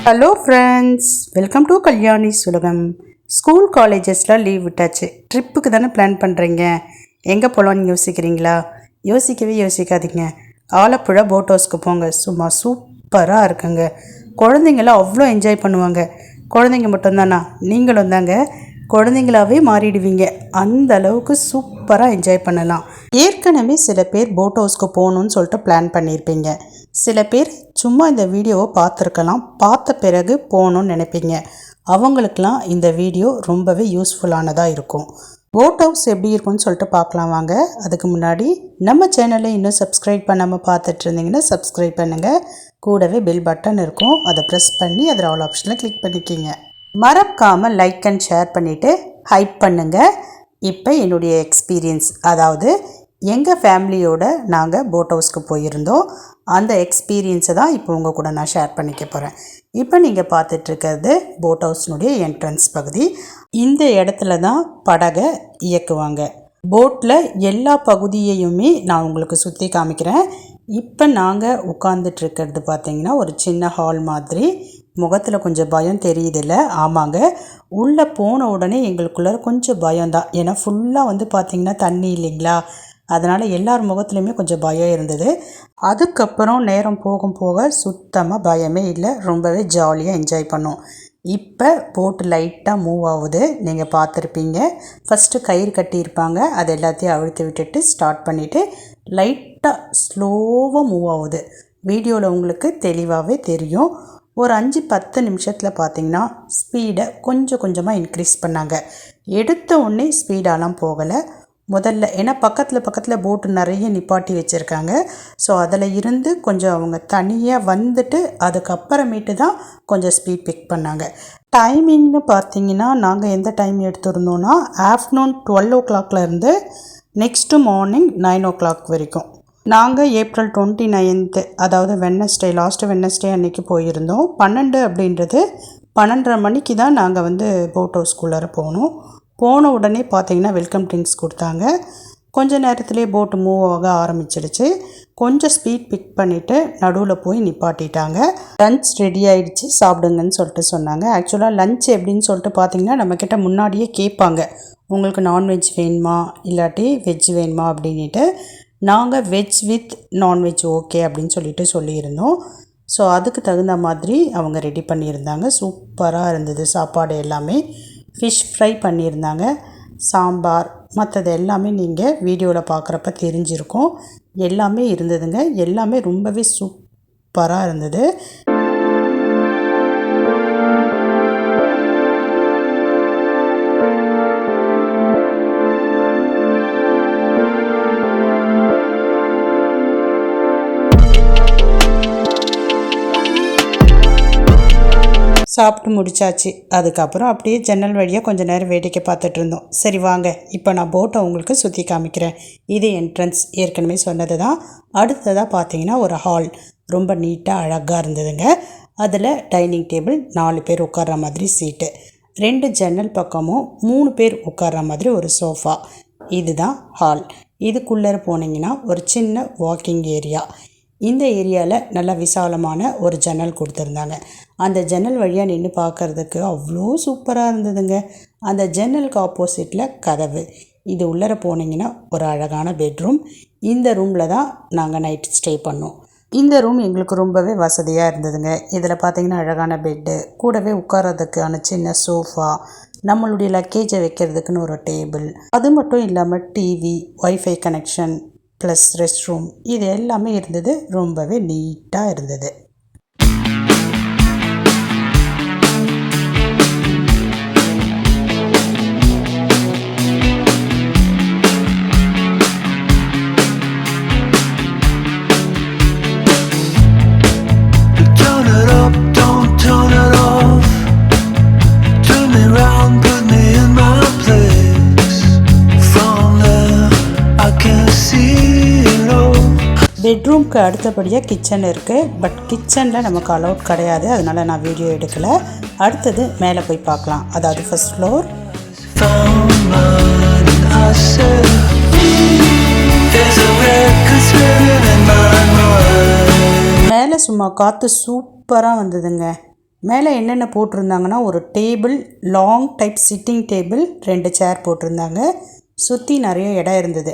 Hello friends, welcome to Kalyani's உலகம். School காலேஜஸில் leave விட்டாச்சு. ட்ரிப்புக்கு தானே பிளான் பண்ணுறீங்க. எங்கே போகலான்னு யோசிக்கிறீங்களா? யோசிக்காதீங்க. ஆலப்புழா போட் ஹவுஸ்க்கு போங்க. சும்மா சூப்பராக இருக்குங்க. குழந்தைங்களாம் அவ்வளோ என்ஜாய் பண்ணுவாங்க. குழந்தைங்க மட்டும்தானா, நீங்களும் தாங்க குழந்தைங்களாவே மாறிடுவீங்க. அந்த அளவுக்கு சூப்பராக என்ஜாய் பண்ணலாம். ஏற்கனவே சில பேர் போட் ஹவுஸ்க்கு போகணுன்னு சொல்லிட்டு பிளான் பண்ணியிருப்பீங்க. சில பேர் சும்மா இந்த வீடியோவை பார்த்துருக்கலாம். பார்த்த பிறகு போகணுன்னு நினைப்பீங்க. அவங்களுக்கெல்லாம் இந்த வீடியோ ரொம்பவே யூஸ்ஃபுல்லானதாக இருக்கும். போட் ஹவுஸ் எப்படி இருக்கும்னு சொல்லிட்டு பார்க்கலாம் வாங்க. அதுக்கு முன்னாடி நம்ம சேனலை இன்னும் சப்ஸ்கிரைப் பண்ணாமல் பார்த்துட்டு இருந்தீங்கன்னா சப்ஸ்கிரைப் பண்ணுங்கள். கூடவே பெல் பட்டன் இருக்கும், அதை ப்ரெஸ் பண்ணி அதில் ஆல் ஆப்ஷனில் கிளிக் பண்ணிக்கிங்க. மறக்காமல் லைக் அண்ட் ஷேர் பண்ணிவிட்டு ஹைப் பண்ணுங்கள். இப்போ என்னுடைய எக்ஸ்பீரியன்ஸ், அதாவது எங்கள் ஃபேமிலியோட நாங்கள் போட் ஹவுஸ்க்கு போயிருந்தோம். அந்த எக்ஸ்பீரியன்ஸை தான் இப்போ உங்கள் கூட நான் ஷேர் பண்ணிக்க போகிறேன். இப்போ நீங்கள் பார்த்துட்ருக்கிறது போட் ஹவுஸ்னுடைய என்ட்ரன்ஸ் பகுதி. இந்த இடத்துல தான் படகை இயக்குவாங்க. போட்டில் எல்லா பகுதியையுமே நான் உங்களுக்கு சுற்றி காமிக்கிறேன். இப்போ நாங்கள் உட்காந்துட்ருக்கிறது பார்த்திங்கன்னா ஒரு சின்ன ஹால் மாதிரி. முகத்தில் கொஞ்சம் பயம் தெரியுதில்ல? ஆமாங்க, உள்ளே போன உடனே எங்களுக்குள்ளே கொஞ்சம் பயம்தான். ஏன்னா ஃபுல்லாக வந்து பார்த்திங்கன்னா தண்ணி இல்லைங்களா, அதனால் எல்லார் முகத்துலையுமே கொஞ்சம் பயம் இருந்தது. அதுக்கப்புறம் நேரம் போக சுத்தமாக பயமே இல்லை. ரொம்பவே ஜாலியாக என்ஜாய் பண்ணோம். இப்போ போட்டு லைட்டாக மூவ் ஆகுது, நீங்கள் பார்த்துருப்பீங்க. ஃபஸ்ட்டு கயிறு கட்டியிருப்பாங்க, அது எல்லாத்தையும் அழுத்தி விட்டுட்டு ஸ்டார்ட் பண்ணிவிட்டு லைட்டாக ஸ்லோவாக மூவ் ஆகுது. வீடியோவில் உங்களுக்கு தெளிவாகவே தெரியும். ஒரு 5-10 நிமிஷத்தில் பார்த்திங்கன்னா ஸ்பீடை கொஞ்சம் கொஞ்சமாக இன்க்ரீஸ் பண்ணாங்க. எடுத்த உடனே ஸ்பீடாலாம் போகலை. முதல்ல ஏன்னா பக்கத்தில் போட்டு நிறைய நிப்பாட்டி வச்சுருக்காங்க. ஸோ அதில் இருந்து கொஞ்சம் அவங்க தனியாக வந்துட்டு அதுக்கப்புறமேட்டு தான் கொஞ்சம் ஸ்பீட் பிக் பண்ணாங்க. டைமிங்னு பார்த்திங்கன்னா நாங்கள் எந்த டைம் எடுத்துருந்தோன்னா ஆஃப்டர்நூன் 12 o'clockலேருந்து நெக்ஸ்ட்டு மார்னிங் 9 o'clock வரைக்கும். நாங்கள் April 29, அதாவது வெட்னஸ்டே, லாஸ்ட்டு வெட்னஸ்டே அன்றைக்கி போயிருந்தோம். 12 அப்படின்றது 12:30 மணிக்கு தான் நாங்கள் வந்து போட் ஹவுஸ்குள்ளார போனோம். போன உடனே பார்த்திங்கன்னா வெல்கம் ட்ரிங்க்ஸ் கொடுத்தாங்க. கொஞ்சம் நேரத்துலேயே போட்டு மூவ் ஆக ஆரம்பிச்சிடுச்சு. கொஞ்சம் ஸ்பீட் பிக் பண்ணிவிட்டு நடுவில் போய் நிப்பாட்டிட்டாங்க. லன்ச் ரெடி ஆகிடுச்சு, சாப்பிடுங்கன்னு சொல்லிட்டு சொன்னாங்க. ஆக்சுவலாக லன்ச் எப்படின்னு சொல்லிட்டு பார்த்திங்கன்னா நம்மக்கிட்ட முன்னாடியே கேட்பாங்க, உங்களுக்கு நான்வெஜ் வேணுமா இல்லாட்டி வெஜ் வேணுமா அப்படின்ட்டு. நாங்கள் வெஜ் வித் நான்வெஜ் ஓகே அப்படின்னு சொல்லியிருந்தோம். ஸோ அதுக்கு தகுந்த மாதிரி அவங்க ரெடி பண்ணியிருந்தாங்க. சூப்பராக இருந்தது சாப்பாடு எல்லாமே. ஃபிஷ் ஃப்ரை பண்ணியிருந்தாங்க, சாம்பார், மற்றது எல்லாமே நீங்கள் வீடியோவில் பார்க்குறப்ப தெரிஞ்சிருக்கும். எல்லாமே இருந்ததுங்க. எல்லாமே ரொம்பவே சூப்பராக இருந்தது. சாப்பிட்டு முடிச்சாச்சு. அதுக்கப்புறம் அப்படியே ஜன்னல் வழியாக கொஞ்சம் நேரம் வேடிக்கை பார்த்துட்டு இருந்தோம். சரி வாங்க, இப்போ நான் போட்டை உங்களுக்கு சுற்றி காமிக்கிறேன். இது என்ட்ரன்ஸ், ஏற்கனவே சொன்னது தான். அடுத்ததாக பார்த்தீங்கன்னா ஒரு ஹால், ரொம்ப நீட்டாக அழகாக இருந்ததுங்க. அதில் டைனிங் டேபிள், 4 பேர் உட்கார்ற மாதிரி சீட்டு, 2 ஜன்னல் பக்கமும் 3 பேர் உட்கார்ற மாதிரி ஒரு சோஃபா. இதுதான் ஹால். இதுக்குள்ளே போனீங்கன்னா ஒரு சின்ன வாக்கிங் ஏரியா. இந்த ஏரியாவில் நல்ல விசாலமான ஒரு ஜன்னல் கொடுத்துருந்தாங்க. அந்த ஜன்னல் வழியாக நின்று பார்க்குறதுக்கு அவ்வளோ சூப்பராக இருந்ததுங்க. அந்த ஜன்னலுக்கு ஆப்போசிட்டில் கதவு. இது உள்ளே போனீங்கன்னா ஒரு அழகான பெட்ரூம். இந்த ரூமில் தான் நாங்கள் நைட் ஸ்டே பண்ணோம். இந்த ரூம் எங்களுக்கு ரொம்பவே வசதியாக இருந்ததுங்க. இதில் பார்த்திங்கன்னா அழகான பெட்டு, கூடவே உட்காரதுக்கான சின்ன சோஃபா, நம்மளுடைய லக்கேஜை வைக்கிறதுக்குன்னு ஒரு டேபிள், அது மட்டும் இல்லாமல் TV, wifi connection plus rest room, இது எல்லாமே இருந்தது. ரொம்பவே நீட்டாக இருந்தது. பெட்ரூம்க்கு அடுத்தபடியாக கிச்சன் இருக்குது. பட் கிச்சனில் நமக்கு அலௌட் கிடையாது, அதனால் நான் வீடியோ எடுக்கலை. அடுத்தது மேலே போய் பார்க்கலாம், அதாவது ஃபர்ஸ்ட் ஃப்ளோர். சும்மா காற்று சூப்பராக வந்ததுங்க. மேலே என்னென்ன போட்டிருந்தாங்கன்னா, ஒரு table, long type sitting table, 2 சேர் போட்டிருந்தாங்க. சுற்றி நிறைய இடம் இருந்தது,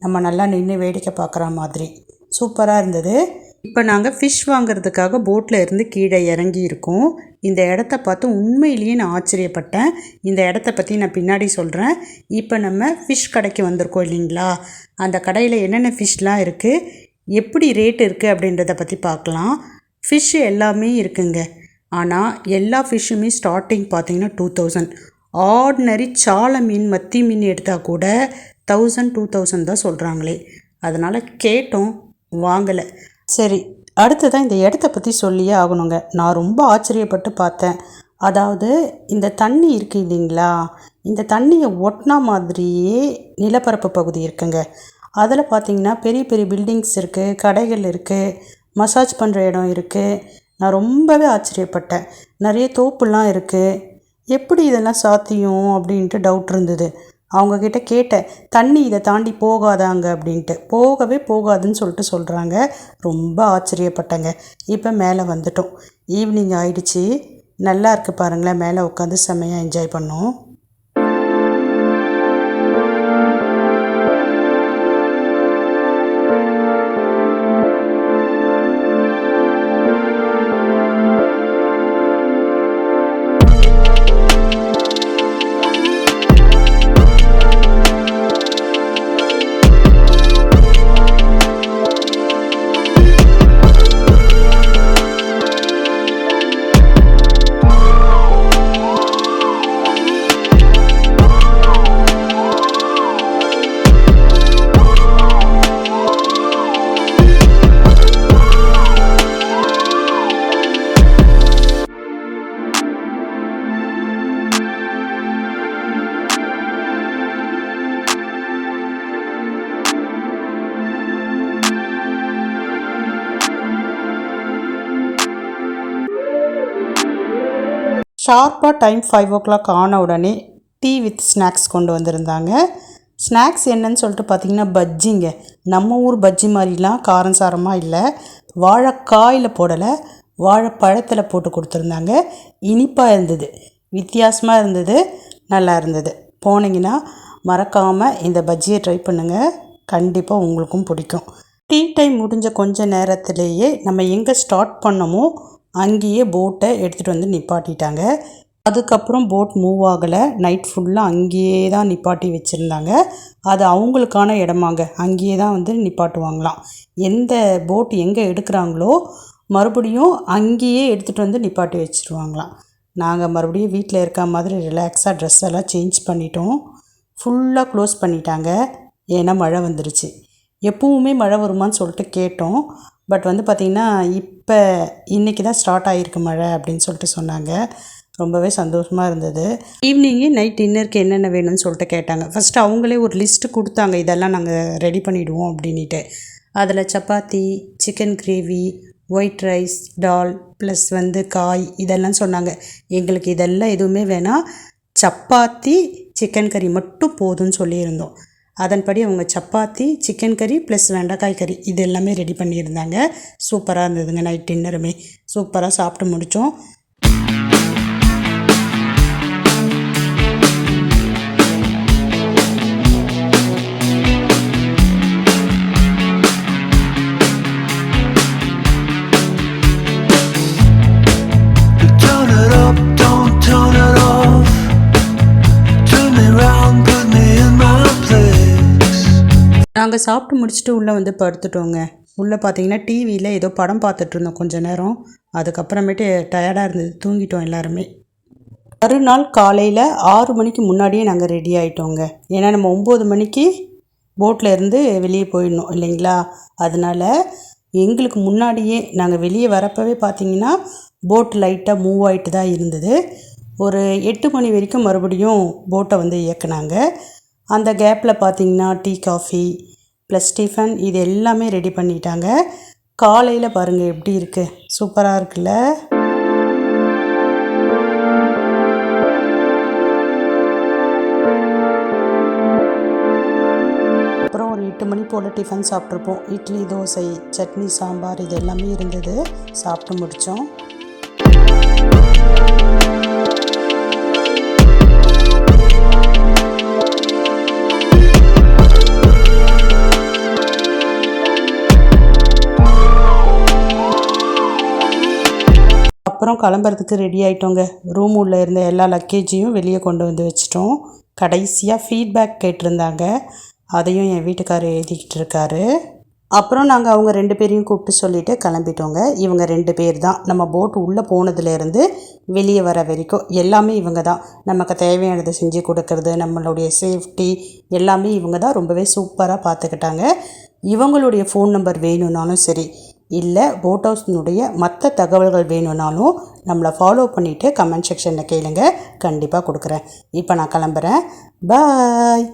நம்ம நல்லா நின்று வேடிக்கை பார்க்குற மாதிரி சூப்பராக இருந்தது. இப்போ நாங்கள் ஃபிஷ் வாங்குறதுக்காக போட்டில் இருந்து கீழே இறங்கி இருக்கோம். இந்த இடத்த பார்த்து உண்மையிலேயே நான் ஆச்சரியப்பட்டேன். இந்த இடத்த பற்றி நான் பின்னாடி சொல்கிறேன். இப்போ நம்ம ஃபிஷ் கடைக்கு வந்திருக்கோம் இல்லைங்களா, அந்த கடையில் என்னென்ன ஃபிஷ்லாம் இருக்குது, எப்படி ரேட் இருக்குது அப்படின்றத பற்றி பார்க்கலாம். ஃபிஷ் எல்லாமே இருக்குங்க. ஆனால் எல்லா ஃபிஷ்ஷுமே ஸ்டார்டிங் பார்த்திங்கன்னா 2000. ஆர்டினரி சாலை மீன், மத்தி மீன் எடுத்தால் கூட 1000 2000 தான் சொல்கிறாங்களே. அதனால் கேட்டோம், வாங்கலை. சரி, அடுத்ததான் இந்த இடத்த பற்றி சொல்லியே ஆகணுங்க. நான் ரொம்ப ஆச்சரியப்பட்டு பார்த்தேன். அதாவது இந்த தண்ணி இருக்குது இல்லைங்களா, இந்த தண்ணியை ஒட்டினா மாதிரியே நிலப்பரப்பு பகுதி இருக்குங்க. அதில் பார்த்திங்கன்னா பெரிய பெரிய பில்டிங்ஸ் இருக்குது, கடைகள் இருக்குது, மசாஜ் பண்ணுற இடம் இருக்குது. நான் ரொம்பவே ஆச்சரியப்பட்டேன். நிறைய தோப்புலாம் இருக்குது. எப்படி இதெல்லாம் சாத்தியம் அப்படின்ட்டு டவுட் இருந்தது. அவங்கக்கிட்ட கேட்டேன், தண்ணி இதை தாண்டி போகாதாங்க அப்படின்ட்டு. போகவே போகாதுன்னு சொல்லிட்டு சொல்கிறாங்க. ரொம்ப ஆச்சரியப்பட்டேங்க. இப்போ மேலே வந்துட்டோம். ஈவினிங் ஆயிடுச்சு. நல்லா இருக்குது பாருங்களேன். மேலே உட்காந்து செம்மையாக என்ஜாய் பண்ணோம். ஷார்ப்பாக டைம் 5 o'clock ஆன உடனே டீ வித் ஸ்நாக்ஸ் கொண்டு வந்திருந்தாங்க. ஸ்நாக்ஸ் என்னன்னு சொல்லிட்டு பார்த்திங்கன்னா பஜ்ஜிங்க. நம்ம ஊர் பஜ்ஜி மாதிரிலாம் காரம் சாரமாக இல்லை, வாழைக்காயில் போடலை, வாழைப்பழத்தில் போட்டு கொடுத்துருந்தாங்க. இனிப்பாக இருந்தது, வித்தியாசமாக இருந்தது, நல்லா இருந்தது. போனீங்கன்னா மறக்காமல் இந்த பஜ்ஜியை ட்ரை பண்ணுங்கள், கண்டிப்பாக உங்களுக்கும் பிடிக்கும். டீ டைம் முடிஞ்ச கொஞ்ச நேரத்திலேயே நம்ம எங்கே ஸ்டார்ட் பண்ணமோ அங்கேயே போட்டை எடுத்துகிட்டு வந்து நிப்பாட்டிட்டாங்க. அதுக்கப்புறம் போட் மூவ் ஆகலை. நைட் ஃபுல்லாக அங்கேயே தான் நிப்பாட்டி வச்சுருந்தாங்க. அது அவங்களுக்கான இடமாங்க, அங்கேயே தான் வந்து நிப்பாட்டுவாங்களாம். எந்த போட் எங்கே எடுக்கிறாங்களோ மறுபடியும் அங்கேயே எடுத்துகிட்டு வந்து நிப்பாட்டி வச்சுருவாங்களாம். நாங்கள் மறுபடியும் வீட்டில் இருக்க மாதிரி ரிலாக்ஸாக ட்ரெஸ் எல்லாம் சேஞ்ச் பண்ணிட்டோம். ஃபுல்லாக க்ளோஸ் பண்ணிட்டாங்க, ஏன்னா மழை வந்துருச்சு. எப்பவுமே மழை வருமானு சொல்லிட்டு கேட்டோம். பட் வந்து பார்த்திங்கன்னா இப்போ இன்றைக்கி தான் ஸ்டார்ட் ஆகிருக்கு மழை அப்படின்னு சொல்லிட்டு சொன்னாங்க. ரொம்பவே சந்தோஷமாக இருந்தது. ஈவினிங்கே நைட் டின்னருக்கு என்னென்ன வேணும்னு சொல்லிட்டு கேட்டாங்க. ஃபஸ்ட்டு அவங்களே ஒரு லிஸ்ட்டு கொடுத்தாங்க, இதெல்லாம் நாங்கள் ரெடி பண்ணிவிடுவோம் அப்படின்ட்டு. அதில் chapati, chicken gravy, white rice, dal plus வந்து காய் இதெல்லாம் சொன்னாங்க. எங்களுக்கு இதெல்லாம் எதுவுமே வேணாம், சப்பாத்தி சிக்கன் கறி மட்டும் போதும்னு சொல்லியிருந்தோம். அதன்படி அவங்க சப்பாத்தி, சிக்கன் கறி ப்ளஸ் வெண்டைக்காய் கறி இது எல்லாமே ரெடி பண்ணியிருந்தாங்க. சூப்பராக இருந்ததுங்க. நைட் டின்னருமே சூப்பராக சாப்பிட்டு முடித்தோம். நாங்கள் சாப்பிட்டு முடிச்சுட்டு உள்ளே வந்து படுத்துட்டோங்க. உள்ளே பார்த்தீங்கன்னா டிவியில் ஏதோ படம் பார்த்துட்ருந்தோம் கொஞ்ச நேரம். அதுக்கப்புறமேட்டு டயர்டாக இருந்தது, தூங்கிட்டோம் எல்லாருமே. மறுநாள் காலையில் 6 மணிக்கு முன்னாடியே நாங்கள் ரெடி ஆகிட்டோங்க. ஏன்னா நம்ம 9 மணிக்கு போட்டில் இருந்து வெளியே போயிடணும் இல்லைங்களா. அதனால் எங்களுக்கு முன்னாடியே நாங்கள் வெளியே வரப்போவே பார்த்திங்கன்னா போட் லைட்டாக மூவ் ஆகிட்டு தான் இருந்தது. ஒரு 8 மணி வரைக்கும் மறுபடியும் போட்டை வந்து இயக்குனாங்க. அந்த கேப்பில் பார்த்திங்கன்னா டீ, காஃபி ப்ளஸ் டிஃபன் இது எல்லாமே ரெடி பண்ணிட்டாங்க. காலையில் பாருங்கள் எப்படி இருக்குது, சூப்பராக இருக்குல்ல. அப்புறம் ஒரு 8 மணி போல் டிஃபன் சாப்பிட்ருப்போம். இட்லி, தோசை, சட்னி, சாம்பார் இது எல்லாமே இருந்தது. சாப்பிட்டு முடித்தோம். அப்புறம் கிளம்புறதுக்கு ரெடி ஆகிட்டோங்க. ரூம் உள்ளே இருந்த எல்லா லக்கேஜையும் வெளியே கொண்டு வந்து வச்சிட்டோம். கடைசியாக ஃபீட்பேக் கேட்டிருந்தாங்க, அதையும் என் வீட்டுக்காரர் எழுதிக்கிட்டு இருக்காரு. அப்புறம் நாங்கள் அவங்க 2 பேரையும் கூப்பிட்டு சொல்லிவிட்டு கிளம்பிட்டோங்க. இவங்க 2 பேர் தான் நம்ம போட் உள்ளே போனதுலேருந்து வெளியே வர வரைக்கும் எல்லாமே இவங்க தான். நமக்கு தேவையானதை செஞ்சு கொடுக்கறது, நம்மளுடைய சேஃப்டி எல்லாமே இவங்க தான் ரொம்பவே சூப்பராக பார்த்துக்கிட்டாங்க. இவங்களுடைய ஃபோன் நம்பர் வேணும்னாலும் சரி, இல்லை போட் ஹவுஸ்னுடைய மற்ற தகவல்கள் வேணும்னாலும் நம்மளை ஃபாலோ பண்ணிவிட்டு கமெண்ட் செக்ஷனில் கேளுங்க, கண்டிப்பாக கொடுக்குறேன். இப்போ நான் கிளம்புறேன். பாய்.